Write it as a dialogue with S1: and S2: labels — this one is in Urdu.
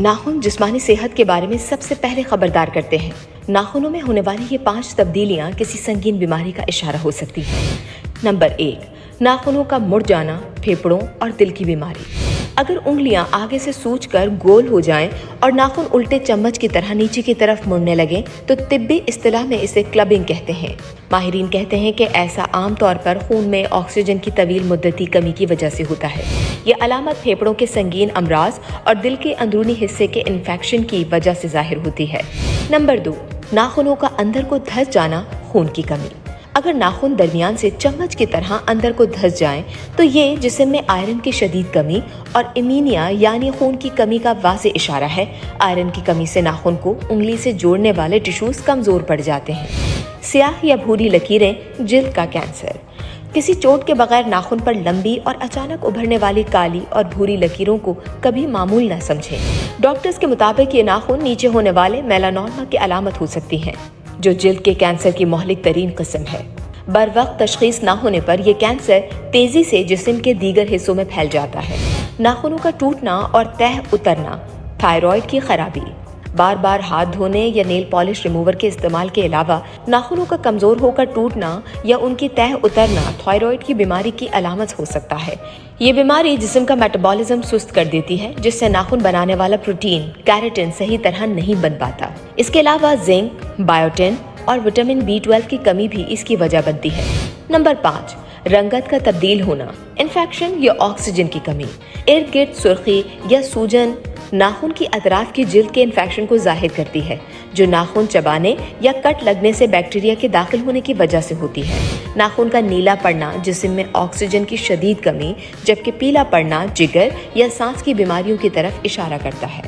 S1: ناخن جسمانی صحت کے بارے میں سب سے پہلے خبردار کرتے ہیں۔ ناخنوں میں ہونے والی یہ 5 تبدیلیاں کسی سنگین بیماری کا اشارہ ہو سکتی ہیں۔ نمبر 1، ناخنوں کا مڑ جانا، پھیپھڑوں اور دل کی بیماری۔ اگر انگلیاں آگے سے سوج کر گول ہو جائیں اور ناخن الٹے چمچ کی طرح نیچے کی طرف مڑنے لگیں تو طبی اصطلاح میں اسے کلبنگ کہتے ہیں۔ ماہرین کہتے ہیں کہ ایسا عام طور پر خون میں آکسیجن کی طویل مدتی کمی کی وجہ سے ہوتا ہے۔ یہ علامت پھیپھڑوں کے سنگین امراض اور دل کے اندرونی حصے کے انفیکشن کی وجہ سے ظاہر ہوتی ہے۔ نمبر 2، ناخنوں کا اندر کو دھس جانا، خون کی کمی۔ اگر ناخن درمیان سے چمچ کی طرح اندر کو دھس جائیں تو یہ جسم میں آئرن کی شدید کمی اور ایمینیا یعنی خون کی کمی کا واضح اشارہ ہے۔ آئرن کی کمی سے ناخن کو انگلی سے جوڑنے والے ٹشوز کمزور پڑ جاتے ہیں۔ سیاہ یا بھوری لکیریں، جلد کا کینسر۔ کسی چوٹ کے بغیر ناخن پر لمبی اور اچانک ابھرنے والی کالی اور بھوری لکیروں کو کبھی معمول نہ سمجھیں۔ ڈاکٹرز کے مطابق یہ ناخن نیچے ہونے والے میلانوما کی علامت ہو سکتی ہیں، جو جلد کے کینسر کی مہلک ترین قسم ہے۔ بروقت تشخیص نہ ہونے پر یہ کینسر تیزی سے جسم کے دیگر حصوں میں پھیل جاتا ہے۔ ناخنوں کا ٹوٹنا اور تہ اترنا، تھائرائیڈ کی خرابی۔ بار بار ہاتھ دھونے یا نیل پالش ریموور کے استعمال کے علاوہ ناخنوں کا کمزور ہو کر ٹوٹنا یا ان کی تہ اترنا تھائرائیڈ کی بیماری کی علامت ہو سکتا ہے۔ یہ بیماری جسم کا میٹابولزم سست کر دیتی ہے، جس سے ناخن بنانے والا پروٹین کیراٹن صحیح طرح نہیں بن پاتا۔ اس کے علاوہ زنک، بائیوٹن اور وٹامن B12 کی کمی بھی اس کی وجہ بنتی ہے۔ نمبر 5، رنگت کا تبدیل ہونا، انفیکشن یا آکسیجن کی کمی۔ ارد گرد سرخی یا سوجن ناخن کی اطراف کی جلد کے انفیکشن کو ظاہر کرتی ہے، جو ناخن چبانے یا کٹ لگنے سے بیکٹیریا کے داخل ہونے کی وجہ سے ہوتی ہے۔ ناخن کا نیلا پڑنا جسم میں آکسیجن کی شدید کمی، جبکہ پیلا پڑنا جگر یا سانس کی بیماریوں کی طرف اشارہ کرتا ہے۔